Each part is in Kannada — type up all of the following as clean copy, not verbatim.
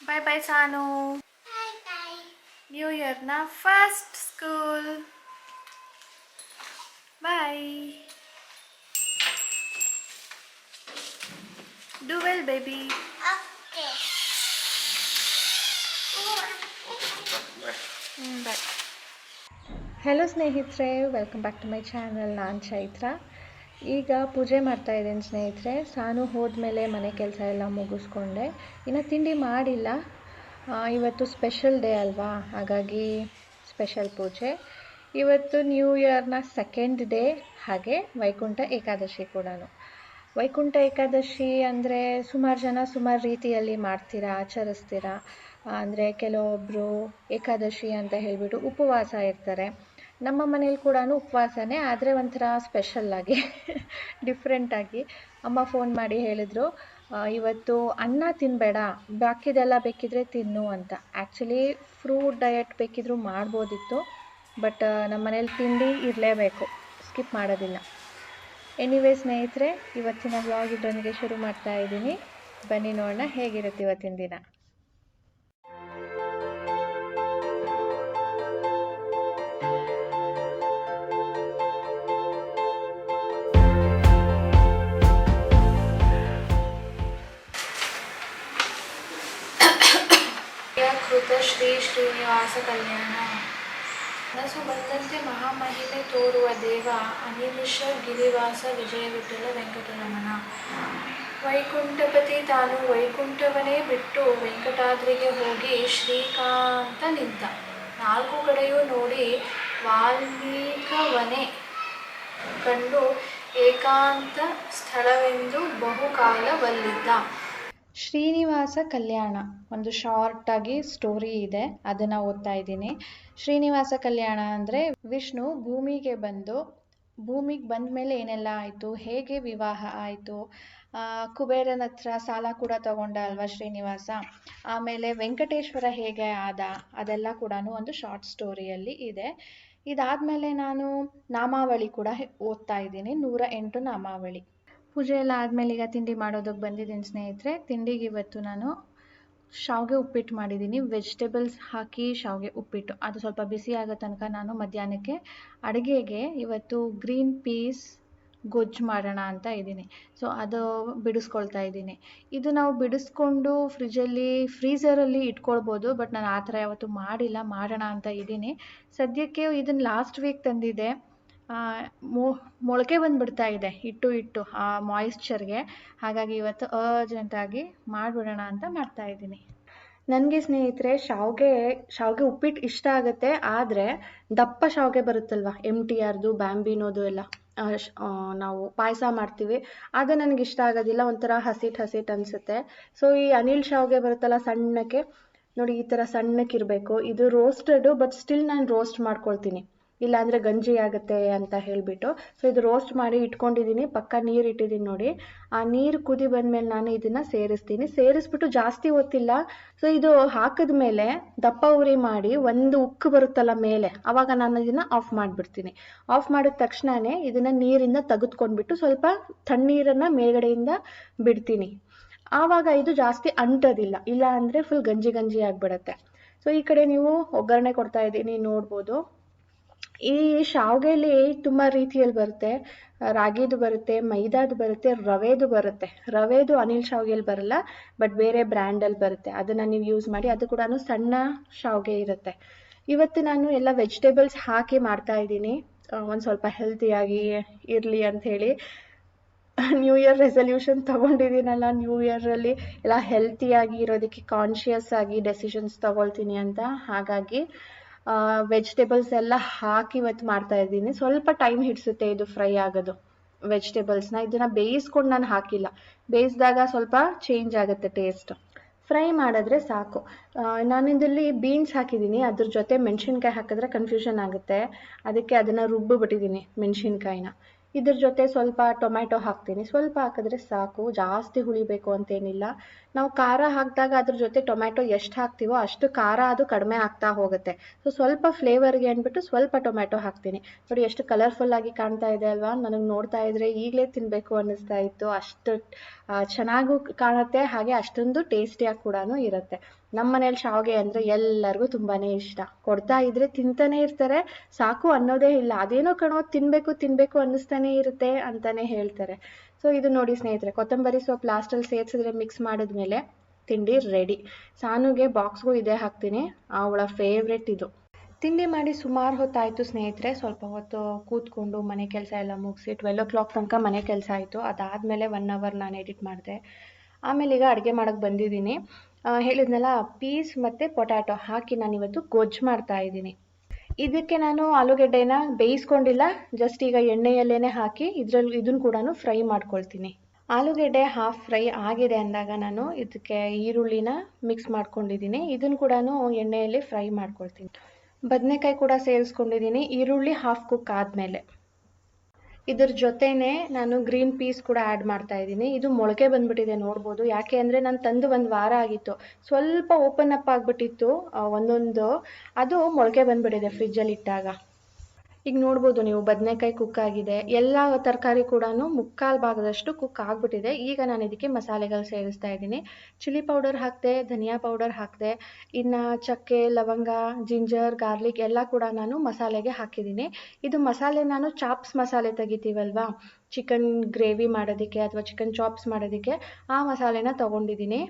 Bye bye Saanu. Bye bye. New Year na first school. Bye. Do well baby. Okay. Bye. Hello ಸ್ನೇಹಿತರೆ, welcome back to my channel. ನಾನು ಚೈತ್ರ. ಈಗ ಪೂಜೆ ಮಾಡ್ತಾ ಇದ್ದೀನಿ ಸ್ನೇಹಿತರೆ. ಸಾನು ಹೋದ್ಮೇಲೆ ಮನೆ ಕೆಲಸ ಎಲ್ಲ ಮುಗಿಸ್ಕೊಂಡೆ. ಇನ್ನು ತಿಂಡಿ ಮಾಡಿಲ್ಲ. ಇವತ್ತು ಸ್ಪೆಷಲ್ ಡೇ ಅಲ್ವಾ, ಹಾಗಾಗಿ ಸ್ಪೆಷಲ್ ಪೂಜೆ. ಇವತ್ತು ನ್ಯೂ ಇಯರ್ನ ಸೆಕೆಂಡ್ ಡೇ, ಹಾಗೆ ವೈಕುಂಠ ಏಕಾದಶಿ ಕೂಡ. ವೈಕುಂಠ ಏಕಾದಶಿ ಅಂದರೆ ಸುಮಾರು ಜನ ಸುಮಾರು ರೀತಿಯಲ್ಲಿ ಮಾಡ್ತೀರಾ, ಆಚರಿಸ್ತೀರಾ. ಅಂದರೆ ಕೆಲವೊಬ್ಬರು ಏಕಾದಶಿ ಅಂತ ಹೇಳಿಬಿಟ್ಟು ಉಪವಾಸ ಇರ್ತಾರೆ. ನಮ್ಮ ಮನೇಲಿ ಕೂಡ ಉಪವಾಸನೇ, ಆದರೆ ಒಂಥರ ಸ್ಪೆಷಲ್ಲಾಗಿ ಡಿಫ್ರೆಂಟಾಗಿ. ಅಮ್ಮ ಫೋನ್ ಮಾಡಿ ಹೇಳಿದರು, ಇವತ್ತು ಅನ್ನ ತಿನ್ನಬೇಡ, ಬಾಕಿದೆಲ್ಲ ಬೇಕಿದ್ರೆ ತಿನ್ನು ಅಂತ. ಆ್ಯಕ್ಚುಲಿ ಫ್ರೂಟ್ ಡಯಟ್ ಬೇಕಿದ್ರೂ ಮಾಡ್ಬೋದಿತ್ತು, ಬಟ್ ನಮ್ಮ ಮನೇಲಿ ತಿಂಡಿ ಇರಲೇಬೇಕು, ಸ್ಕಿಪ್ ಮಾಡೋದಿಲ್ಲ. ಎನಿವೇ ಸ್ನೇಹಿತರೆ, ಇವತ್ತಿನ ವ್ಲಾಗ್ ಇದರೊಂದಿಗೆ ಶುರು ಮಾಡ್ತಾ ಇದ್ದೀನಿ. ಬನ್ನಿ ನೋಡೋಣ ಹೇಗಿರುತ್ತೆ ಇವತ್ತಿನ ದಿನ. ಕೃತ ಶ್ರೀ ಶ್ರೀನಿವಾಸ ಕಲ್ಯಾಣ. ನಸು ಬಂದಂತೆ ಮಹಾಮಹಿಮೆ ತೋರುವ ದೇವ ಅನಿಮಿಷ ಗಿರಿವಾಸ ವಿಜಯ ವಿಠಲ ವೆಂಕಟರಮಣ. ವೈಕುಂಠಪತಿ ತಾನು ವೈಕುಂಠವನೇ ಬಿಟ್ಟು ವೆಂಕಟಾದ್ರಿಗೆ ಹೋಗಿ ಶ್ರೀಕಾಂತ ನಿಂತ. ನಾಲ್ಕು ಕಡೆಯೂ ನೋಡಿ ವಾಲ್ಮೀಕವನೇ ಕಂಡು ಏಕಾಂತ ಸ್ಥಳವೆಂದು ಬಹುಕಾಲವಲ್ಲಿದ್ದ. ಶ್ರೀನಿವಾಸ ಕಲ್ಯಾಣ ಒಂದು ಶಾರ್ಟಾಗಿ ಸ್ಟೋರಿ ಇದೆ, ಅದನ್ನು ಓದ್ತಾ ಇದ್ದೀನಿ. ಶ್ರೀನಿವಾಸ ಕಲ್ಯಾಣ ಅಂದರೆ ವಿಷ್ಣು ಭೂಮಿಗೆ ಬಂದ ಮೇಲೆ ಏನೆಲ್ಲ ಆಯಿತು, ಹೇಗೆ ವಿವಾಹ ಆಯಿತು, ಕುಬೇರನ ಹತ್ರ ಸಾಲ ಕೂಡ ತಗೊಂಡ ಅಲ್ವಾ ಶ್ರೀನಿವಾಸ, ಆಮೇಲೆ ವೆಂಕಟೇಶ್ವರ ಹೇಗೆ ಆದ, ಅದೆಲ್ಲ ಕೂಡ ಒಂದು ಶಾರ್ಟ್ ಸ್ಟೋರಿಯಲ್ಲಿ ಇದೆ. ಇದಾದಮೇಲೆ ನಾನು ನಾಮಾವಳಿ ಕೂಡ ಓದ್ತಾ ಇದ್ದೀನಿ, 108 ನಾಮಾವಳಿ. ಪೂಜೆ ಎಲ್ಲ ಆದಮೇಲೆ ಈಗ ತಿಂಡಿ ಮಾಡೋದಕ್ಕೆ ಬಂದಿದ್ದೀನಿ ಸ್ನೇಹಿತರೆ. ತಿಂಡಿಗೆ ಇವತ್ತು ನಾನು ಶಾವಿಗೆ ಉಪ್ಪಿಟ್ಟು ಮಾಡಿದ್ದೀನಿ. ವೆಜಿಟೇಬಲ್ಸ್ ಹಾಕಿ ಶಾವಿಗೆ ಉಪ್ಪಿಟ್ಟು, ಅದು ಸ್ವಲ್ಪ ಬಿಸಿ ಆಗೋ ತನಕ ನಾನು ಮಧ್ಯಾಹ್ನಕ್ಕೆ ಅಡುಗೆಗೆ ಇವತ್ತು ಗ್ರೀನ್ ಪೀಸ್ ಗೊಜ್ಜು ಮಾಡೋಣ ಅಂತ ಇದ್ದೀನಿ. ಸೊ ಅದು ಬಿಡಿಸ್ಕೊಳ್ತಾ ಇದ್ದೀನಿ. ಇದು ನಾವು ಬಿಡಿಸ್ಕೊಂಡು ಫ್ರೀಝರಲ್ಲಿ ಇಟ್ಕೊಳ್ಬೋದು, ಬಟ್ ನಾನು ಆ ಥರ ಯಾವತ್ತೂ ಮಾಡಿಲ್ಲ, ಮಾಡೋಣ ಅಂತ ಇದ್ದೀನಿ. ಸದ್ಯಕ್ಕೆ ಇದನ್ನು ಲಾಸ್ಟ್ ವೀಕ್ ತಂದಿದ್ದೆ. ಮೊಳಕೆ ಬಂದುಬಿಡ್ತಾ ಇದೆ ಇಟ್ಟು ಆ ಮಾಯಿಶ್ಚರ್ಗೆ, ಹಾಗಾಗಿ ಇವತ್ತು ಅರ್ಜೆಂಟಾಗಿ ಮಾಡಿಬಿಡೋಣ ಅಂತ ಮಾಡ್ತಾಯಿದ್ದೀನಿ. ನನಗೆ ಸ್ನೇಹಿತರೆ ಶಾವಿಗೆ ಉಪ್ಪಿಟ್ಟು ಇಷ್ಟ ಆಗುತ್ತೆ, ಆದರೆ ದಪ್ಪ ಶಾವಿಗೆ ಬರುತ್ತಲ್ವ, MTRದು ಬ್ಯಾಂಬಿನೋದು ಎಲ್ಲ ನಾವು ಪಾಯಸ ಮಾಡ್ತೀವಿ, ಅದು ನನಗೆ ಇಷ್ಟ ಆಗೋದಿಲ್ಲ, ಒಂಥರ ಹಸಿಟ್ಟು ಅನಿಸುತ್ತೆ. ಸೊ ಈ ಅನಿಲ್ ಶಾವಿಗೆ ಬರುತ್ತಲ್ಲ ಸಣ್ಣಕ್ಕೆ, ನೋಡಿ ಈ ಥರ ಸಣ್ಣಕ್ಕಿರಬೇಕು. ಇದು ರೋಸ್ಟೆಡು, ಬಟ್ ಸ್ಟಿಲ್ ನಾನು ರೋಸ್ಟ್ ಮಾಡ್ಕೊಳ್ತೀನಿ, ಇಲ್ಲಾಂದರೆ ಗಂಜಿ ಆಗುತ್ತೆ ಅಂತ ಹೇಳಿಬಿಟ್ಟು. ಸೊ ಇದು ರೋಸ್ಟ್ ಮಾಡಿ ಇಟ್ಕೊಂಡಿದ್ದೀನಿ, ಪಕ್ಕ ನೀರು ಇಟ್ಟಿದ್ದೀನಿ ನೋಡಿ. ಆ ನೀರು ಕುದಿ ಬಂದಮೇಲೆ ನಾನು ಇದನ್ನು ಸೇರಿಸ್ಬಿಟ್ಟು ಜಾಸ್ತಿ ಹೊತ್ತಿಲ್ಲ. ಸೊ ಇದು ಹಾಕಿದ ಮೇಲೆ ದಪ್ಪ ಉರಿ ಮಾಡಿ ಒಂದು ಉಕ್ಕು ಬರುತ್ತಲ್ಲ ಮೇಲೆ, ಆವಾಗ ನಾನು ಇದನ್ನು ಆಫ್ ಮಾಡಿಬಿಡ್ತೀನಿ. ಆಫ್ ಮಾಡಿದ ತಕ್ಷಣವೇ ಇದನ್ನು ನೀರಿಂದ ತೆಗೆದುಕೊಂಡ್ಬಿಟ್ಟು ಸ್ವಲ್ಪ ತಣ್ಣೀರನ್ನು ಮೇಲ್ಗಡೆಯಿಂದ ಬಿಡ್ತೀನಿ. ಆವಾಗ ಇದು ಜಾಸ್ತಿ ಅಂಟೋದಿಲ್ಲ, ಇಲ್ಲ ಅಂದರೆ ಫುಲ್ ಗಂಜಿ ಆಗಿಬಿಡುತ್ತೆ. ಸೊ ಈ ಕಡೆ ನೀವು ಒಗ್ಗರಣೆ ಕೊಡ್ತಾ ಇದ್ದೀನಿ ನೋಡ್ಬೋದು. ಈ ಶಾವಿಗೆಲಿ ತುಂಬ ರೀತಿಯಲ್ಲಿ ಬರುತ್ತೆ, ರಾಗಿದು ಬರುತ್ತೆ, ಮೈದಾದು ಬರುತ್ತೆ, ರವೆದು ಬರುತ್ತೆ. ರವೆದು ಅನಿಲ್ ಶಾವಿಗೆಲಿ ಬರಲ್ಲ, ಬಟ್ ಬೇರೆ ಬ್ರ್ಯಾಂಡಲ್ಲಿ ಬರುತ್ತೆ, ಅದನ್ನು ನೀವು ಯೂಸ್ ಮಾಡಿ. ಅದು ಕೂಡ ಸಣ್ಣ ಶಾವಿಗೆ ಇರುತ್ತೆ. ಇವತ್ತು ನಾನು ಎಲ್ಲ ವೆಜಿಟೇಬಲ್ಸ್ ಹಾಕಿ ಮಾಡ್ತಾ ಇದ್ದೀನಿ, ಒಂದು ಸ್ವಲ್ಪ ಹೆಲ್ತಿಯಾಗಿ ಇರಲಿ ಅಂಥೇಳಿ. ನ್ಯೂ ಇಯರ್ ರೆಸಲ್ಯೂಷನ್ ತೊಗೊಂಡಿದ್ದೀನಲ್ಲ, ನ್ಯೂ ಇಯರಲ್ಲಿ ಎಲ್ಲ ಹೆಲ್ತಿಯಾಗಿ ಇರೋದಕ್ಕೆ ಕಾನ್ಷಿಯಸ್ ಆಗಿ ಡೆಸಿಷನ್ಸ್ ತೊಗೊಳ್ತೀನಿ ಅಂತ, ಹಾಗಾಗಿ ವೆಜಿಟೇಬಲ್ಸ್ ಎಲ್ಲ ಹಾಕಿ ಇವತ್ತು ಮಾಡ್ತಾ ಇದ್ದೀನಿ. ಸ್ವಲ್ಪ ಟೈಮ್ ಹಿಡಿಸುತ್ತೆ ಇದು ಫ್ರೈ ಆಗೋದು. ವೆಜಿಟೇಬಲ್ಸ್ನ ಇದನ್ನು ಬೇಯಿಸ್ಕೊಂಡು ನಾನು ಹಾಕಿಲ್ಲ, ಬೇಯಿಸಿದಾಗ ಸ್ವಲ್ಪ ಚೇಂಜ್ ಆಗುತ್ತೆ ಟೇಸ್ಟ್. ಫ್ರೈ ಮಾಡಿದ್ರೆ ಸಾಕು. ನಾನು ಇದರಲ್ಲಿ ಬೀನ್ಸ್ ಹಾಕಿದ್ದೀನಿ, ಅದ್ರ ಜೊತೆ ಮೆಣಸಿನ್ಕಾಯಿ ಹಾಕಿದ್ರೆ ಕನ್ಫ್ಯೂಷನ್ ಆಗುತ್ತೆ, ಅದಕ್ಕೆ ಅದನ್ನು ರುಬ್ಬಿಬಿಟ್ಟಿದ್ದೀನಿ ಮೆಣಸಿನ್ಕಾಯಿನ. ಇದ್ರ ಜೊತೆ ಸ್ವಲ್ಪ ಟೊಮ್ಯಾಟೊ ಹಾಕ್ತೀನಿ, ಸ್ವಲ್ಪ ಹಾಕಿದ್ರೆ ಸಾಕು, ಜಾಸ್ತಿ ಹುಳಿಬೇಕು ಅಂತೇನಿಲ್ಲ. ನಾವು ಖಾರ ಹಾಕಿದಾಗ ಅದ್ರ ಜೊತೆ ಟೊಮ್ಯಾಟೊ ಎಷ್ಟು ಹಾಕ್ತೀವೋ ಅಷ್ಟು ಖಾರ ಅದು ಕಡಿಮೆ ಆಗ್ತಾ ಹೋಗುತ್ತೆ. ಸೊ ಸ್ವಲ್ಪ ಫ್ಲೇವರ್ಗೆ ಅಂದ್ಬಿಟ್ಟು ಸ್ವಲ್ಪ ಟೊಮ್ಯಾಟೊ ಹಾಕ್ತೀನಿ. ನೋಡಿ ಎಷ್ಟು ಕಲರ್ಫುಲ್ಲಾಗಿ ಕಾಣ್ತಾ ಇದೆ ಅಲ್ವಾ, ನನಗೆ ನೋಡ್ತಾ ಇದ್ರೆ ಈಗಲೇ ತಿನ್ನಬೇಕು ಅನ್ನಿಸ್ತಾ ಇತ್ತು, ಅಷ್ಟು ಚೆನ್ನಾಗೂ ಕಾಣುತ್ತೆ, ಹಾಗೆ ಅಷ್ಟೊಂದು ಟೇಸ್ಟಿಯಾಗಿ ಕೂಡ ಇರುತ್ತೆ. ನಮ್ಮ ಮನೇಲಿ ಶಾವಿಗೆ ಅಂದರೆ ಎಲ್ಲರಿಗೂ ತುಂಬಾ ಇಷ್ಟ. ಕೊಡ್ತಾ ಇದ್ರೆ ತಿಂತಾನೆ ಇರ್ತಾರೆ, ಸಾಕು ಅನ್ನೋದೇ ಇಲ್ಲ. ಅದೇನೋ ಕಣೋ ತಿನ್ನಬೇಕು ಅನ್ನಿಸ್ತಾನೆ ಇರುತ್ತೆ ಅಂತಾನೆ ಹೇಳ್ತಾರೆ. ಸೊ ಇದು ನೋಡಿ ಸ್ನೇಹಿತರೆ, ಕೊತ್ತಂಬರಿ ಸೊಪ್ಪು ಲಾಸ್ಟಲ್ಲಿ ಸೇರಿಸಿದ್ರೆ ಮಿಕ್ಸ್ ಮಾಡಿದ್ಮೇಲೆ ತಿಂಡಿ ರೆಡಿ. ಸಾನುಗೆ ಬಾಕ್ಸ್ಗೂ ಇದೇ ಹಾಕ್ತೀನಿ, ಅವಳ ಫೇವ್ರೆಟ್ ಇದು. ತಿಂಡಿ ಮಾಡಿ ಸುಮಾರು ಹೊತ್ತಾಯಿತು ಸ್ನೇಹಿತರೆ. ಸ್ವಲ್ಪ ಹೊತ್ತು ಕೂತ್ಕೊಂಡು ಮನೆ ಕೆಲಸ ಎಲ್ಲ ಮುಗಿಸಿ 12 o'clock ತನಕ ಮನೆ ಕೆಲಸ ಆಯಿತು. ಅದಾದಮೇಲೆ 1 hour ನಾನು ಎಡಿಟ್ ಮಾಡಿದೆ. ಆಮೇಲೆ ಈಗ ಅಡುಗೆ ಮಾಡೋಕ್ಕೆ ಬಂದಿದ್ದೀನಿ. ಹೇಳಿದ್ನಲ್ಲ, ಪೀಸ್ ಮತ್ತು ಪೊಟ್ಯಾಟೊ ಹಾಕಿ ನಾನಿವತ್ತು ಗೊಜ್ಜು ಮಾಡ್ತಾ ಇದ್ದೀನಿ. ಇದಕ್ಕೆ ನಾನು ಆಲೂಗೆಡ್ಡೆನ ಬೇಯಿಸ್ಕೊಂಡಿಲ್ಲ, ಜಸ್ಟ್ ಈಗ ಎಣ್ಣೆಯಲ್ಲೇ ಹಾಕಿ ಇದನ್ನು ಕೂಡ ಫ್ರೈ ಮಾಡ್ಕೊಳ್ತೀನಿ. ಆಲೂಗೆಡ್ಡೆ ಹಾಫ್ ಫ್ರೈ ಆಗಿದೆ ಅಂದಾಗ ನಾನು ಇದಕ್ಕೆ ಈರುಳ್ಳಿನ ಮಿಕ್ಸ್ ಮಾಡ್ಕೊಂಡಿದ್ದೀನಿ. ಇದನ್ನು ಕೂಡ ಎಣ್ಣೆಯಲ್ಲಿ ಫ್ರೈ ಮಾಡ್ಕೊಳ್ತೀನಿ. ಬದನೆಕಾಯಿ ಕೂಡ ಸೇರಿಸ್ಕೊಂಡಿದ್ದೀನಿ, ಈರುಳ್ಳಿ ಹಾಫ್ ಕುಕ್ ಆದಮೇಲೆ. ಇದ್ರ ಜೊತೆನೇ ನಾನು ಗ್ರೀನ್ ಪೀಸ್ ಕೂಡ ಆ್ಯಡ್ ಮಾಡ್ತಾ ಇದ್ದೀನಿ. ಇದು ಮೊಳಕೆ ಬಂದ್ಬಿಟ್ಟಿದೆ ನೋಡ್ಬೋದು. ಯಾಕೆ ಅಂದರೆ ನಾನು ತಂದು 1 ವಾರ ಆಗಿತ್ತು, ಸ್ವಲ್ಪ ಓಪನ್ ಅಪ್ ಆಗಿಬಿಟ್ಟಿತ್ತು ಒಂದೊಂದು, ಅದು ಮೊಳಕೆ ಬಂದ್ಬಿಟ್ಟಿದೆ ಫ್ರಿಜ್ಜಲ್ಲಿ ಇಟ್ಟಾಗ. ಈಗ ನೋಡ್ಬೋದು ನೀವು, ಬದನೆಕಾಯಿ ಕುಕ್ ಆಗಿದೆ, ಎಲ್ಲ ತರಕಾರಿ ಕೂಡ ಮುಕ್ಕಾಲು ಭಾಗದಷ್ಟು ಕುಕ್ ಆಗಿಬಿಟ್ಟಿದೆ. ಈಗ ನಾನು ಇದಕ್ಕೆ ಮಸಾಲೆಗಳು ಸೇರಿಸ್ತಾ ಇದ್ದೀನಿ. ಚಿಲ್ಲಿ ಪೌಡರ್ ಹಾಕಿದೆ, ಧನಿಯಾ ಪೌಡರ್ ಹಾಕಿದೆ, ಇನ್ನು ಚಕ್ಕೆ, ಲವಂಗ, ಜಿಂಜರ್, ಗಾರ್ಲಿಕ್ ಎಲ್ಲ ಕೂಡ ನಾನು ಮಸಾಲೆಗೆ ಹಾಕಿದ್ದೀನಿ. ಇದು ಮಸಾಲೆ ನಾನು ಚಾಪ್ಸ್ ಮಸಾಲೆ ತೆಗಿತೀವಲ್ವಾ, ಚಿಕನ್ ಗ್ರೇವಿ ಮಾಡೋದಕ್ಕೆ ಅಥವಾ ಚಿಕನ್ ಚಾಪ್ಸ್ ಮಾಡೋದಕ್ಕೆ, ಆ ಮಸಾಲೆನ ತೊಗೊಂಡಿದ್ದೀನಿ.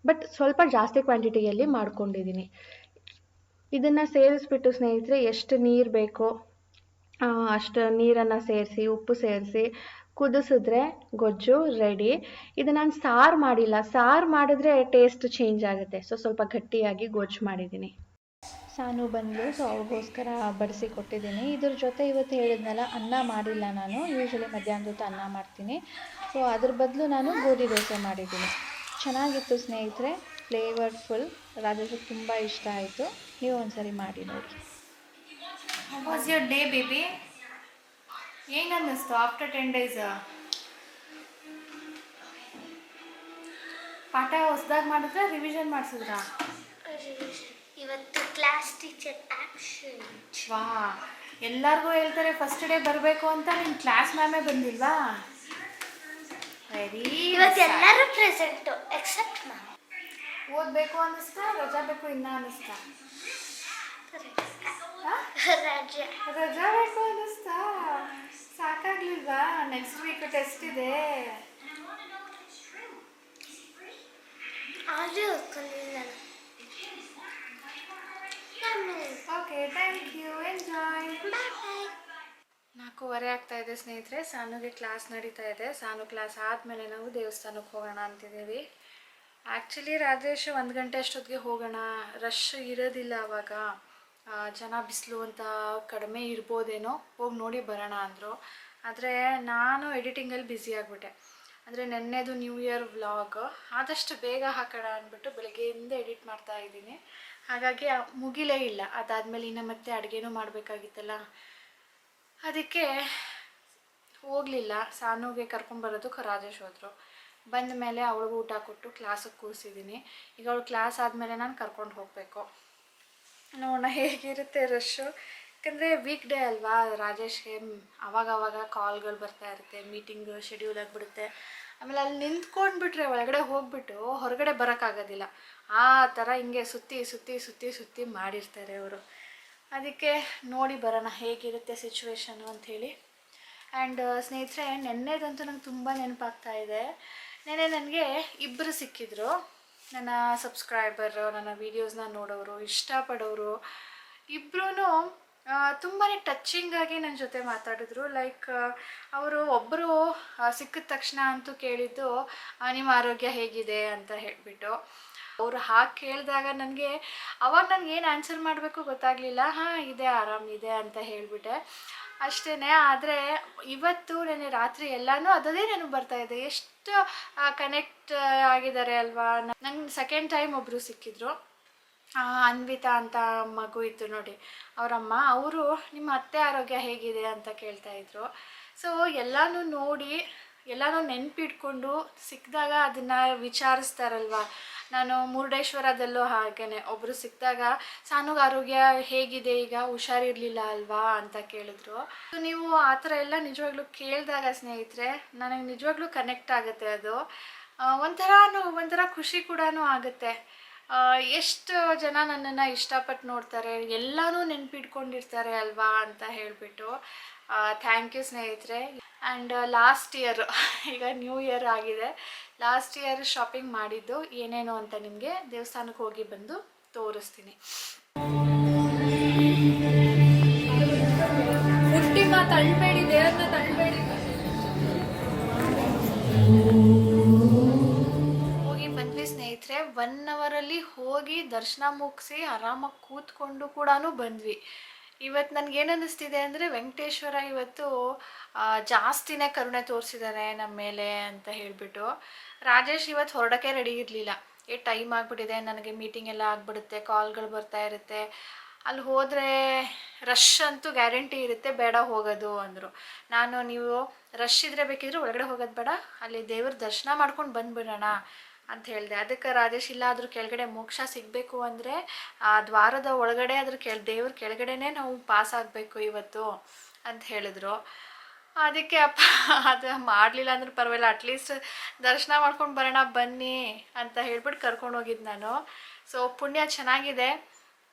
ಬಟ್ ಸ್ವಲ್ಪ ಜಾಸ್ತಿ ಕ್ವಾಂಟಿಟಿಯಲ್ಲಿ ಮಾಡ್ಕೊಂಡಿದ್ದೀನಿ. ಇದನ್ನು ಸೇರಿಸ್ಬಿಟ್ಟು ಸ್ನೇಹಿತರೆ, ಎಷ್ಟು ನೀರು ಬೇಕೋ ಅಷ್ಟು ನೀರನ್ನು ಸೇರಿಸಿ, ಉಪ್ಪು ಸೇರಿಸಿ ಕುದಿಸಿದ್ರೆ ಗೊಜ್ಜು ರೆಡಿ. ಇದು ನಾನು ಸಾರು ಮಾಡಿಲ್ಲ, ಸಾರು ಮಾಡಿದ್ರೆ ಟೇಸ್ಟ್ ಚೇಂಜ್ ಆಗುತ್ತೆ. ಸೊ ಸ್ವಲ್ಪ ಗಟ್ಟಿಯಾಗಿ ಗೊಜ್ಜು ಮಾಡಿದ್ದೀನಿ. ಸಾನು ಬಂದು, ಸೊ ಅವ್ರಿಗೋಸ್ಕರ ಬಡಿಸಿ ಕೊಟ್ಟಿದ್ದೀನಿ. ಇದ್ರ ಜೊತೆ ಇವತ್ತು ಹೇಳಿದ್ನಲ್ಲ, ಅನ್ನ ಮಾಡಿಲ್ಲ ನಾನು. ಯೂಶ್ವಲಿ ಮಧ್ಯಾಹ್ನದ ಹೊತ್ತು ಅನ್ನ ಮಾಡ್ತೀನಿ. ಸೊ ಅದ್ರ ಬದಲು ನಾನು ಗೋಧಿ ದೋಸೆ ಮಾಡಿದ್ದೀನಿ. ಚೆನ್ನಾಗಿತ್ತು ಸ್ನೇಹಿತರೆ, ಫ್ಲೇವರ್ಫುಲ್. ರಾಜೇಶ್ಗೆ ತುಂಬ ಇಷ್ಟ ಆಯಿತು. ನೀವು ಒಂದ್ಸರಿ ಮಾಡಿ ನೋಡಿ. How was your day, baby? ಹೆಂಗೆ ಅನ್ನಿಸ್ತು ಆಫ್ಟರ್ 10 days? ಪಾಠ ಹೊಸದಾಗಿ ಮಾಡಿದ್ರೆ ರಿವಿಷನ್ ಮಾಡಿಸಿದ್ರಾ? ಇವತ್ತು ಕ್ಲಾಸ್ ಟೀಚರ್ ಆಬ್ಸೆಂಟ್. ವಾ, ಎಲ್ಲರಿಗೂ ಹೇಳ್ತಾರೆ ಫಸ್ಟ್ ಡೇ ಬರಬೇಕು ಅಂತ, ನಿಮ್ಮ ಕ್ಲಾಸ್ ಮ್ಯಾಮೇ ಬಂದಿಲ್ವಾ? ವೆರಿ, ಇವತ್ತು ಎಲ್ಲರೂ ಪ್ರೆಸೆಂಟು ಎಕ್ಸೆಪ್ಟ್ ಮ್ಯಾಮ್. ಓದಬೇಕು ಅನ್ನಿಸ್ತಾ, ರಜಾ ಬೇಕು ಇನ್ನ ಅನ್ನಿಸ್ತಾ? ರಜಾ ಬೇಕು ಅನ್ನಿಸ್ತಾ? ಸಾಕಾಗ್ಲಿಲ್ವಾ? ನೆಕ್ಸ್ಟ್ ವೀಕ್ ಟೆಸ್ಟ್ ಇದೆ. Okay, thank you, enjoy. 4:15 ಆಗ್ತಾ ಇದೆ ಸ್ನೇಹಿತರೆ. ಸಾನುಗೆ ಕ್ಲಾಸ್ ನಡೀತಾ ಇದೆ. ಸಾನು ಕ್ಲಾಸ್ ಆದಮೇಲೆ ನಾವು ದೇವಸ್ಥಾನಕ್ಕೆ ಹೋಗೋಣ ಅಂತಿದ್ದೀವಿ. ಆ್ಯಕ್ಚುಲಿ ರಾಜೇಶ್ 1 ಗಂಟೆ ಅಷ್ಟೊತ್ತಿಗೆ ಹೋಗೋಣ, ರಶ್ ಇರೋದಿಲ್ಲ ಆವಾಗ, ಜನ ಬಿಸಿಲು ಅಂತ ಕಡಿಮೆ ಇರ್ಬೋದೇನೋ, ಹೋಗಿ ನೋಡಿ ಬರೋಣ ಅಂದರು. ಆದರೆ ನಾನು ಎಡಿಟಿಂಗಲ್ಲಿ ಬ್ಯುಸಿ ಆಗಿಬಿಟ್ಟೆ. ಅಂದರೆ ನೆನ್ನೆದು ನ್ಯೂ ಇಯರ್ ವ್ಲಾಗ್ ಆದಷ್ಟು ಬೇಗ ಹಾಕೋಣ ಅಂದ್ಬಿಟ್ಟು ಬೆಳಗ್ಗೆಯಿಂದ ಎಡಿಟ್ ಮಾಡ್ತಾ ಇದ್ದೀನಿ. ಹಾಗಾಗಿ ಮುಗಿಲೇ ಇಲ್ಲ. ಅದಾದಮೇಲೆ ಇನ್ನು ಮತ್ತೆ ಅಡುಗೆನೂ ಮಾಡಬೇಕಾಗಿತ್ತಲ್ಲ, ಅದಕ್ಕೆ ಹೋಗಲಿಲ್ಲ. ಸಾನುಗೆ ಕರ್ಕೊಂಬರೋದಕ್ಕೆ ರಾಜೇಶ್ ಹೋದರು. ಬಂದ ಮೇಲೆ ಅವಳಿಗೂ ಊಟ ಕೊಟ್ಟು ಕ್ಲಾಸಿಗೆ ಕೂರಿಸಿದ್ದೀನಿ. ಈಗ ಅವಳು ಕ್ಲಾಸ್ ಆದಮೇಲೆ ನಾನು ಕರ್ಕೊಂಡು ಹೋಗಬೇಕು. ನೋಡೋಣ ಹೇಗಿರುತ್ತೆ ರಶ್ಶು. ಯಾಕಂದರೆ ವೀಕ್ ಡೇ ಅಲ್ವಾ, ರಾಜೇಶ್ಗೆ ಆವಾಗವಾಗ ಕಾಲ್ಗಳು ಬರ್ತಾ ಇರುತ್ತೆ, ಮೀಟಿಂಗ್ ಶೆಡ್ಯೂಲ್ ಆಗಿಬಿಡುತ್ತೆ. ಆಮೇಲೆ ಅಲ್ಲಿ ನಿಂತ್ಕೊಂಡ್ಬಿಟ್ರೆ ಒಳಗಡೆ ಹೋಗ್ಬಿಟ್ಟು ಹೊರಗಡೆ ಬರೋಕ್ಕಾಗೋದಿಲ್ಲ. ಆ ಥರ ಹಿಂಗೆ ಸುತ್ತಿ ಸುತ್ತಿ ಸುತ್ತಿ ಸುತ್ತಿ ಮಾಡಿರ್ತಾರೆ ಅವರು. ಅದಕ್ಕೆ ನೋಡಿ ಬರೋಣ ಹೇಗಿರುತ್ತೆ ಸಿಚುವೇಶನು ಅಂಥೇಳಿ. ಆ್ಯಂಡ್ ಸ್ನೇಹಿತರೆ, ನೆನ್ನೆದಂತೂ ನಂಗೆ ತುಂಬ ನೆನಪಾಗ್ತಾ ಇದೆ. ನೆನ್ನೆ ನನಗೆ ಇಬ್ಬರು ಸಿಕ್ಕಿದ್ರು, ನನ್ನ ಸಬ್ಸ್ಕ್ರೈಬರ್, ನನ್ನ ವೀಡಿಯೋಸ್ನ ನೋಡೋರು, ಇಷ್ಟಪಡೋರು. ಇಬ್ಬರೂ ತುಂಬಾ ಟಚ್ಚಿಂಗಾಗಿ ನನ್ನ ಜೊತೆ ಮಾತಾಡಿದ್ರು. ಲೈಕ್ ಅವರು ಒಬ್ಬರು ಸಿಕ್ಕಿದ ತಕ್ಷಣ ಅಂತೂ ಕೇಳಿದ್ದು, ನಿಮ್ಮ ಆರೋಗ್ಯ ಹೇಗಿದೆ ಅಂತ ಹೇಳಿಬಿಟ್ಟು. ಅವರು ಹಾಗೆ ಕೇಳಿದಾಗ ನನಗೆ ಅವಾಗ ನನಗೇನು ಆನ್ಸರ್ ಮಾಡಬೇಕು ಗೊತ್ತಾಗಲಿಲ್ಲ. ಹಾಂ ಇದೆ, ಆರಾಮಿದೆ ಅಂತ ಹೇಳಿಬಿಟ್ಟೆ ಅಷ್ಟೇ. ಆದರೆ ಇವತ್ತು ನೆನ್ನೆ ರಾತ್ರಿ ಎಲ್ಲನೂ ಅದೇ ನೆನಪು ಬರ್ತಾಯಿದೆ. ಎಷ್ಟು ಕನೆಕ್ಟ್ ಆಗಿದ್ದಾರೆ ಅಲ್ವಾ. ನಂಗೆ ಸೆಕೆಂಡ್ ಟೈಮ್ ಒಬ್ಬರು ಸಿಕ್ಕಿದ್ರು, ಅನ್ವಿತಾ ಅಂತ ಮಗು ಇತ್ತು ನೋಡಿ, ಅವರಮ್ಮ. ಅವರು ನಿಮ್ಮ ಅತ್ತೆ ಆರೋಗ್ಯ ಹೇಗಿದೆ ಅಂತ ಕೇಳ್ತಾಯಿದ್ರು. ಸೊ ಎಲ್ಲನೂ ನೋಡಿ, ಎಲ್ಲನೂ ನೆನಪಿಟ್ಕೊಂಡು ಸಿಕ್ಕಿದಾಗ ಅದನ್ನು ವಿಚಾರಿಸ್ತಾರಲ್ವ. ನಾನು ಮುರುಡೇಶ್ವರದಲ್ಲೂ ಹಾಗೇ ಒಬ್ಬರು ಸಿಕ್ಕಿದಾಗ ಸಾನುಗೆ ಆರೋಗ್ಯ ಹೇಗಿದೆ, ಈಗ ಹುಷಾರಿರಲಿಲ್ಲ ಅಲ್ವಾ ಅಂತ ಕೇಳಿದ್ರು. ಸೊ ನೀವು ಆ ಥರ ಎಲ್ಲ ನಿಜವಾಗ್ಲೂ ಕೇಳಿದಾಗ ಸ್ನೇಹಿತರೆ, ನನಗೆ ನಿಜವಾಗ್ಲೂ ಕನೆಕ್ಟ್ ಆಗುತ್ತೆ. ಅದು ಒಂಥರ ಖುಷಿ ಕೂಡ ಆಗುತ್ತೆ. ಎಷ್ಟು ಜನ ನನ್ನನ್ನು ಇಷ್ಟಪಟ್ಟು ನೋಡ್ತಾರೆ, ಎಲ್ಲನೂ ನೆನಪಿಟ್ಕೊಂಡಿರ್ತಾರೆ ಅಲ್ವಾ ಅಂತ ಹೇಳಿಬಿಟ್ಟು ಥ್ಯಾಂಕ್ ಯು ಸ್ನೇಹಿತರೆ. ಆ್ಯಂಡ್ ಲಾಸ್ಟ್ ಇಯರ್ ಈಗ ನ್ಯೂ ಇಯರ್ ಆಗಿದೆ, ಲಾಸ್ಟ್ ಇಯರ್ ಶಾಪಿಂಗ್ ಮಾಡಿದ್ದು ಏನೇನು ಅಂತ ನಿಮಗೆ ದೇವಸ್ಥಾನಕ್ಕೆ ಹೋಗಿ ಬಂದು ತೋರಿಸ್ತೀನಿ. ಹುಟ್ಟಿ ತಳ್ಳಬೇಡಿ, ದೇವ್ರನ್ನ ತಳ್ಳಬೇಡಿ. ಹೋಗಿ ಬಂದ್ವಿ ಸ್ನೇಹಿತರೆ, 1 ಅವರಲ್ಲಿ ಹೋಗಿ ದರ್ಶನ ಮುಗಿಸಿ ಆರಾಮಾಗಿ ಕೂತ್ಕೊಂಡು ಕೂಡ ಬಂದ್ವಿ. ಇವತ್ತು ನನಗೇನು ಅನ್ನಿಸ್ತಿದೆ ಅಂದರೆ ವೆಂಕಟೇಶ್ವರ ಇವತ್ತು ಜಾಸ್ತಿನೇ ಕರುಣೆ ತೋರಿಸಿದ್ದಾರೆ ನಮ್ಮ ಮೇಲೆ ಅಂತ ಹೇಳಿಬಿಟ್ಟು. ರಾಜೇಶ್ ಇವತ್ತು ಹೊರಡೋಕ್ಕೆ ರೆಡಿ ಇರಲಿಲ್ಲ. ಟೈಮ್ ಆಗಿಬಿಟ್ಟಿದೆ, ನನಗೆ ಮೀಟಿಂಗ್ ಎಲ್ಲ ಆಗಿಬಿಡುತ್ತೆ, ಕಾಲ್ಗಳು ಬರ್ತಾ ಇರುತ್ತೆ, ಅಲ್ಲಿ ಹೋದರೆ ರಶ್ ಅಂತೂ ಗ್ಯಾರಂಟಿ ಇರುತ್ತೆ, ಬೇಡ ಹೋಗೋದು ಅಂದರು. ನೀವು ರಶ್ ಇದ್ದರೆ ಬೇಕಿದ್ರೆ ಒಳಗಡೆ ಹೋಗೋದು ಬೇಡ, ಅಲ್ಲಿ ದೇವ್ರ ದರ್ಶನ ಮಾಡ್ಕೊಂಡು ಬಂದುಬಿಡೋಣ ಅಂತ ಹೇಳಿದೆ. ಅದಕ್ಕೆ ರಾಜೇಶ್ ಇಲ್ಲ, ಅದ್ರ ಕೆಳಗಡೆ ಮೋಕ್ಷ ಸಿಗಬೇಕು ಅಂದರೆ ಆ ದ್ವಾರದ ಒಳಗಡೆ ದೇವ್ರ ಕೆಳಗಡೆನೇ ನಾವು ಪಾಸ್ ಆಗಬೇಕು ಇವತ್ತು ಅಂತ ಹೇಳಿದ್ರು. ಅದಕ್ಕೆ ಅಪ್ಪ ಅದು ಮಾಡಲಿಲ್ಲ ಅಂದ್ರೆ ಪರವಾಗಿಲ್ಲ, ಅಟ್ಲೀಸ್ಟ್ ದರ್ಶನ ಮಾಡ್ಕೊಂಡು ಬರೋಣ ಬನ್ನಿ ಅಂತ ಹೇಳ್ಬಿಟ್ಟು ಕರ್ಕೊಂಡು ಹೋಗಿದ್ದು ನಾನು. ಸೊ ಪುಣ್ಯ ಚೆನ್ನಾಗಿದೆ,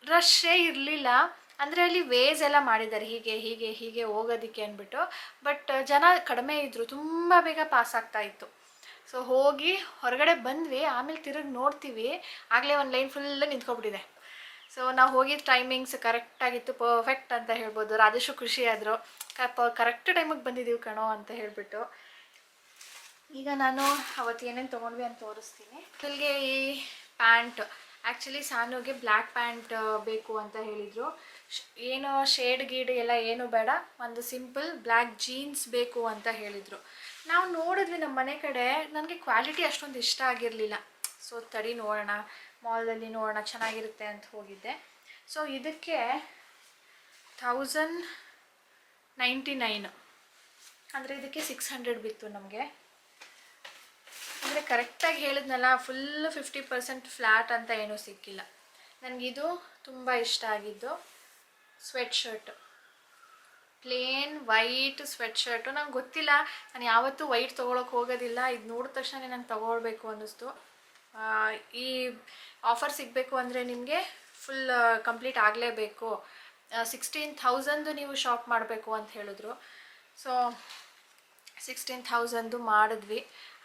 ರಶ್ಶೇ ಇರಲಿಲ್ಲ. ಅಂದರೆ ಅಲ್ಲಿ ವೇಸ್ ಎಲ್ಲ ಮಾಡಿದ್ದಾರೆ, ಹೀಗೆ ಹೀಗೆ ಹೀಗೆ ಹೋಗೋದಕ್ಕೆ ಅಂದ್ಬಿಟ್ಟು. ಬಟ್ ಜನ ಕಡಿಮೆ ಇದ್ದರು, ತುಂಬ ಬೇಗ ಪಾಸ್ ಆಗ್ತಾ ಇತ್ತು. ಸೊ ಹೋಗಿ ಹೊರಗಡೆ ಬಂದ್ವಿ, ಆಮೇಲೆ ತಿರುಗಿ ನೋಡ್ತೀವಿ, ಆಗಲೇ ಒಂದು ಲೈನ್ ಫುಲ್ಲು ನಿಂತ್ಕೊಬಿಟ್ಟಿದೆ. ಸೊ ನಾವು ಹೋಗಿದ್ದ ಟೈಮಿಂಗ್ಸ್ ಕರೆಕ್ಟಾಗಿತ್ತು, ಪರ್ಫೆಕ್ಟ್ ಅಂತ ಹೇಳ್ಬೋದು. ರಾಜೇಶು ಖುಷಿಯಾದರು, ಕರೆಕ್ಟ್ ಟೈಮಿಗೆ ಬಂದಿದ್ದೀವಿ ಕಣೋ ಅಂತ ಹೇಳಿಬಿಟ್ಟು. ಈಗ ನಾನು ಅವತ್ತು ಏನೇನು ತೊಗೊಂಡ್ವಿ ಅಂತ ತೋರಿಸ್ತೀನಿ. ಇಲ್ಲಿಗೆ ಈ ಪ್ಯಾಂಟ್, ಆ್ಯಕ್ಚುಲಿ ಸಾನುಗೆ ಬ್ಲ್ಯಾಕ್ ಪ್ಯಾಂಟ್ ಬೇಕು ಅಂತ ಹೇಳಿದರು. ಏನು ಶೇಡ್ ಗೀಡ್ ಎಲ್ಲ ಏನು ಬೇಡ, ಒಂದು ಸಿಂಪಲ್ ಬ್ಲ್ಯಾಕ್ ಜೀನ್ಸ್ ಬೇಕು ಅಂತ ಹೇಳಿದರು. ನಾವು ನೋಡಿದ್ವಿ ನಮ್ಮ ಮನೆ ಕಡೆ, ನನಗೆ ಕ್ವಾಲಿಟಿ ಅಷ್ಟೊಂದು ಇಷ್ಟ ಆಗಿರಲಿಲ್ಲ. ಸೊ ತಡಿ ನೋಡೋಣ, ಮಾಲಲ್ಲಿ ನೋಡೋಣ ಚೆನ್ನಾಗಿರುತ್ತೆ ಅಂತ ಹೋಗಿದ್ದೆ. ಸೊ ಇದಕ್ಕೆ 1099, ಅಂದರೆ ಇದಕ್ಕೆ 600 ಬಿತ್ತು ನಮಗೆ. ಅಂದರೆ ಕರೆಕ್ಟಾಗಿ ಹೇಳಿದ್ನಲ್ಲ, ಫುಲ್ಲು 50% ಫ್ಲ್ಯಾಟ್ ಅಂತ ಏನೂ ಸಿಕ್ಕಿಲ್ಲ. ನನಗಿದು ತುಂಬ ಇಷ್ಟ ಆಗಿದ್ದು sweat shirt, plane white sweat shirt. ನಂಗೆ ಗೊತ್ತಿಲ್ಲ, ನಾನು ಯಾವತ್ತೂ ವೈಟ್ ತೊಗೊಳಕ್ಕೆ ಹೋಗೋದಿಲ್ಲ, ಇದು ನೋಡಿದ ತಕ್ಷಣ ನಂಗೆ ತೊಗೊಳ್ಬೇಕು ಅನ್ನಿಸ್ತು. ಈ ಆಫರ್ ಸಿಗಬೇಕು ಅಂದರೆ ನಿಮಗೆ ಫುಲ್ ಕಂಪ್ಲೀಟ್ ಆಗಲೇಬೇಕು, 16,000 ನೀವು ಶಾಪ್ ಮಾಡಬೇಕು ಅಂತ ಹೇಳಿದ್ರು. ಸೊ 16,000 ಮಾಡಿದ್ವಿ.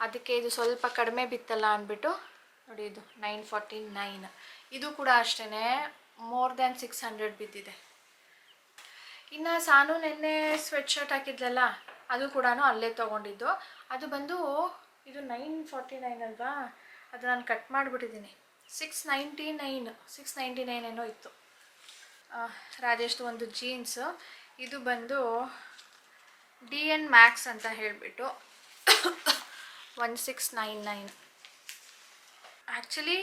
ಅದಕ್ಕೆ ಇದು ಸ್ವಲ್ಪ ಕಡಿಮೆ ಬಿತ್ತಲ್ಲ ಅಂದ್ಬಿಟ್ಟು ನೋಡಿ, ಇದು 949. ಇದು ಕೂಡ ಅಷ್ಟೇ ಮೋರ್ ದ್ಯಾನ್ 600 ಬಿದ್ದಿದೆ. ಇನ್ನು ಸಾನು ನೆನ್ನೆ ಸ್ವೆಟ್ ಶರ್ಟ್ ಹಾಕಿದ್ಲಲ್ಲ, ಅದು ಕೂಡ ಅಲ್ಲೇ ತೊಗೊಂಡಿದ್ದು. ಅದು ಬಂದು ಇದು 949 ಅಲ್ವಾ, ಅದು ನಾನು ಕಟ್ ಮಾಡಿಬಿಟ್ಟಿದ್ದೀನಿ. 699 ಏನೋ ಇತ್ತು. ರಾಜೇಶ್ದು ಒಂದು ಜೀನ್ಸು, ಇದು ಬಂದು DN Max ಅಂತ ಹೇಳಿಬಿಟ್ಟು 1699. ಆ್ಯಕ್ಚುಲಿ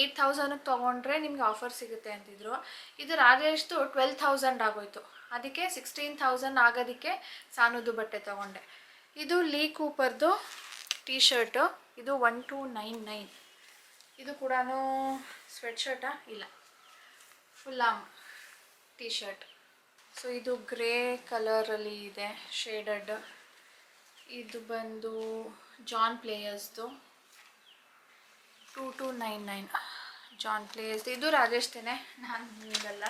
8,000ಕ್ಕೆ ತೊಗೊಂಡ್ರೆ ನಿಮಗೆ ಆಫರ್ ಸಿಗುತ್ತೆ ಅಂತಿದ್ರು. ಇದು ರಾಜೇಶ್ದು 12,000 ಆಗೋಯ್ತು. ಅದಕ್ಕೆ 16,000 ಆಗೋದಕ್ಕೆ ಸಾನುದು ಬಟ್ಟೆ ತೊಗೊಂಡೆ. ಇದು ಲೀ ಕೂಪರ್ದು ಟೀ ಶರ್ಟು, ಇದು 1299. ಇದು ಕೂಡ ಸ್ವೆಟ್ ಶರ್ಟಾ ಇಲ್ಲ, full am T shirt. So ಇದು ಗ್ರೇ ಕಲರಲ್ಲಿ ಇದೆ, ಶೇಡಡ್. ಇದು ಬಂದು ಜಾನ್ ಪ್ಲೇಯರ್ಸ್ದು 2299. ಜಾನ್ ಪ್ಲೇಯರ್ಸ್ದು ಇದು ರಾಜೇಶ್ದೇನೆ, ನಾನು ನಿಮಗಲ್ಲ.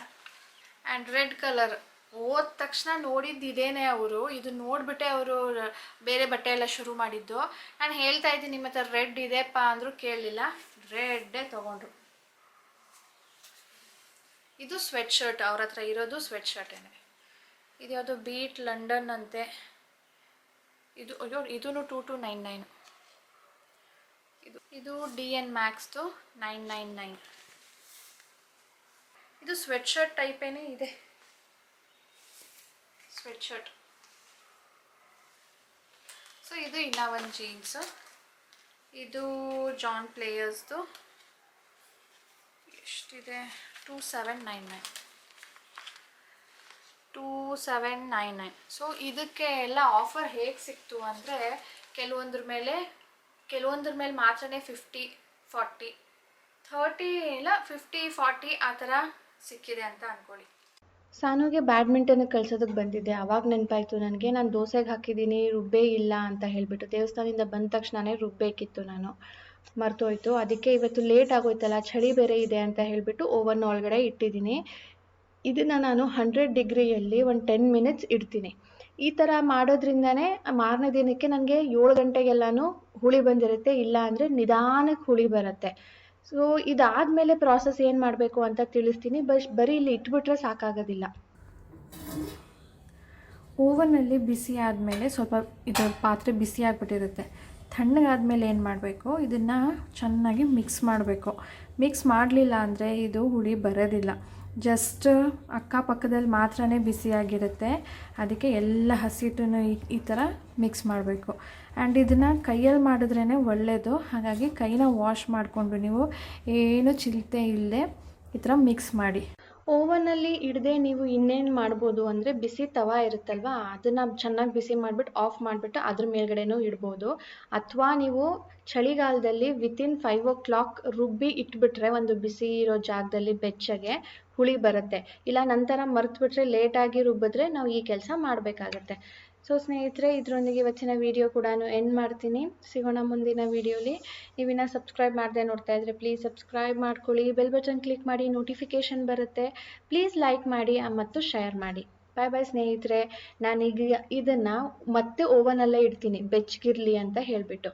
ಆ್ಯಂಡ್ ರೆಡ್ ಕಲರ್, ಹೋದ ತಕ್ಷಣ ನೋಡಿದ್ದು ಇದೇನೆ ಅವರು. ಇದು ನೋಡಿಬಿಟ್ಟೆ ಅವರು ಬೇರೆ ಬಟ್ಟೆ ಎಲ್ಲ ಶುರು ಮಾಡಿದ್ದು. ನಾನು ಹೇಳ್ತಾ ಇದ್ದೀನಿ ನಿಮ್ಮ ಹತ್ರ ರೆಡ್ ಇದೆಪ್ಪ ಅಂದರೂ ಕೇಳಲಿಲ್ಲ, ರೆಡ್ಡೇ ತೊಗೊಂಡ್ರು. ಇದು ಸ್ವೆಟ್ ಶರ್ಟ್, ಅವ್ರ ಹತ್ರ ಇರೋದು ಸ್ವೆಟ್ ಶರ್ಟೇನೆ. ಇದು ಯಾವುದೋ ಬೀಟ್ ಲಂಡನ್ ಅಂತೆ. ಇದು ಅಯ್ಯೋ, ಇದೂ 2299. ಇದು DN Maxದು 999. ಇದು ಸ್ವೆಟ್ ಶರ್ಟ್ ಟೈಪೇನೇ ಇದೆ, ಸ್ವೆಟ್ ಶರ್ಟ್. ಸೊ ಇದು ಇನ್ನೂ ಒಂದು ಜೀನ್ಸು, ಇದು ಜಾನ್ ಪ್ಲೇಯರ್ಸ್ದು ಎಷ್ಟಿದೆ, 2799. ಸೊ ಇದಕ್ಕೆ ಎಲ್ಲ ಆಫರ್ ಹೇಗೆ ಸಿಕ್ತು ಅಂದರೆ, ಕೆಲವೊಂದ್ರ ಮೇಲೆ ಮಾತ್ರನೇ 50, 40, 30 ಇಲ್ಲ 50, 40 ಆ ಥರ ಸಿಕ್ಕಿದೆ ಅಂತ ಅಂದ್ಕೊಳ್ಳಿ. ಸಾನುಗೆ ಬ್ಯಾಡ್ಮಿಂಟನ್ಗೆ ಕಳ್ಸೋದಕ್ಕೆ ಬಂದಿದ್ದೆ. ಆವಾಗ ನೆನಪಾಯಿತು ನನಗೆ, ನಾನು ದೋಸೆಗೆ ಹಾಕಿದ್ದೀನಿ ರುಬ್ಬೇ ಇಲ್ಲ ಅಂತ ಹೇಳಿಬಿಟ್ಟು. ದೇವಸ್ಥಾನದಿಂದ ಬಂದ ತಕ್ಷಣವೇ ರುಬ್ಬೇಕಿತ್ತು ನಾನು. ಮರ್ತೋಯ್ತು. ಅದಕ್ಕೆ ಇವತ್ತು ಲೇಟ್ ಆಗೋಯ್ತಲ್ಲ, ಚಳಿ ಬೇರೆ ಇದೆ ಅಂತ ಹೇಳಿಬಿಟ್ಟು ಓವನ್ ಒಳಗಡೆ ಇಟ್ಟಿದ್ದೀನಿ. ಇದನ್ನು ನಾನು 100 ಡಿಗ್ರಿಯಲ್ಲಿ ಒಂದು 10 ಮಿನಿಟ್ಸ್ ಇಡ್ತೀನಿ. ಈ ಥರ ಮಾಡೋದ್ರಿಂದನೇ ಮಾರನೇ ದಿನಕ್ಕೆ ನನಗೆ 7 ಗಂಟೆಗೆಲ್ಲನೂ ಹುಳಿ ಬಂದಿರುತ್ತೆ, ಇಲ್ಲ ಅಂದರೆ ನಿಧಾನಕ್ಕೆ ಹುಳಿ ಬರುತ್ತೆ. ಸೊ ಇದಾದಮೇಲೆ ಪ್ರಾಸೆಸ್ ಏನು ಮಾಡಬೇಕು ಅಂತ ತಿಳಿಸ್ತೀನಿ. ಬರೀ ಇಲ್ಲಿ ಇಟ್ಬಿಟ್ರೆ ಸಾಕಾಗೋದಿಲ್ಲ. ಓವನಲ್ಲಿ ಬಿಸಿ ಆದಮೇಲೆ ಸ್ವಲ್ಪ ಇದು ಪಾತ್ರೆ ಬಿಸಿ ಆಗಿಬಿಟ್ಟಿರುತ್ತೆ. ತಣ್ಣಗಾದ್ಮೇಲೆ ಏನು ಮಾಡಬೇಕು, ಇದನ್ನು ಚೆನ್ನಾಗಿ ಮಿಕ್ಸ್ ಮಾಡಬೇಕು. ಮಿಕ್ಸ್ ಮಾಡಲಿಲ್ಲ ಅಂದರೆ ಇದು ಹುಳಿ ಬರೋದಿಲ್ಲ. ಜಸ್ಟ್ ಅಕ್ಕಪಕ್ಕದಲ್ಲಿ ಮಾತ್ರನೇ ಬಿಸಿಯಾಗಿರುತ್ತೆ. ಅದಕ್ಕೆ ಎಲ್ಲ ಹಸಿಟ್ಟನ್ನು ಈ ಥರ ಮಿಕ್ಸ್ ಮಾಡಬೇಕು. ಆ್ಯಂಡ್ ಇದನ್ನು ಕೈಯಲ್ಲಿ ಮಾಡಿದ್ರೇ ಒಳ್ಳೆಯದು. ಹಾಗಾಗಿ ಕೈನ ವಾಶ್ ಮಾಡಿಕೊಂಡು ನೀವು ಏನು ಚಿಲ್ತೆ ಇಲ್ಲದೆ ಈ ಥರ ಮಿಕ್ಸ್ ಮಾಡಿ. ಓವನಲ್ಲಿ ಇಡದೆ ನೀವು ಇನ್ನೇನು ಮಾಡ್ಬೋದು ಅಂದರೆ, ಬಿಸಿ ತವಾ ಇರುತ್ತಲ್ವ, ಅದನ್ನು ಚೆನ್ನಾಗಿ ಬಿಸಿ ಮಾಡಿಬಿಟ್ಟು ಆಫ್ ಮಾಡಿಬಿಟ್ಟು ಅದ್ರ ಮೇಲ್ಗಡೆನೂ ಇಡ್ಬೋದು. ಅಥವಾ ನೀವು ಚಳಿಗಾಲದಲ್ಲಿ ವಿತಿನ್ 5 o'clock ರುಬ್ಬಿ ಇಟ್ಬಿಟ್ರೆ ಒಂದು ಬಿಸಿ ಇರೋ ಜಾಗದಲ್ಲಿ ಬೆಚ್ಚಗೆ ಹುಳಿ ಬರುತ್ತೆ. ಇಲ್ಲ ನಂತರ ಮರೆತುಬಿಟ್ರೆ ಲೇಟಾಗಿ ರುಬ್ಬಿದ್ರೆ ನಾವು ಈ ಕೆಲಸ ಮಾಡಬೇಕಾಗತ್ತೆ. ಸೊ ಸ್ನೇಹಿತರೆ, ಇದರೊಂದಿಗೆ ಇವತ್ತಿನ ವಿಡಿಯೋ ಕೂಡ ಎಂಡ್ ಮಾಡ್ತೀನಿ. ಸಿಗೋಣ ಮುಂದಿನ ವಿಡಿಯೋಲಿ. ನೀವಿನ್ನ ಸಬ್ಸ್ಕ್ರೈಬ್ ಮಾಡದೆ ನೋಡ್ತಾ ಇದ್ರೆ ಪ್ಲೀಸ್ ಸಬ್ಸ್ಕ್ರೈಬ್ ಮಾಡ್ಕೊಳ್ಳಿ, ಬೆಲ್ ಬಟನ್ ಕ್ಲಿಕ್ ಮಾಡಿ, ನೋಟಿಫಿಕೇಷನ್ ಬರುತ್ತೆ. ಪ್ಲೀಸ್ ಲೈಕ್ ಮಾಡಿ ಮತ್ತು ಶೇರ್ ಮಾಡಿ. ಬಾಯ್ ಬಾಯ್ ಸ್ನೇಹಿತರೆ. ನಾನೀಗ ಇದನ್ನು ಮತ್ತೆ ಓವನಲ್ಲೇ ಇಡ್ತೀನಿ ಬೆಚ್ಚಗಿರಲಿ ಅಂತ ಹೇಳಿಬಿಟ್ಟು.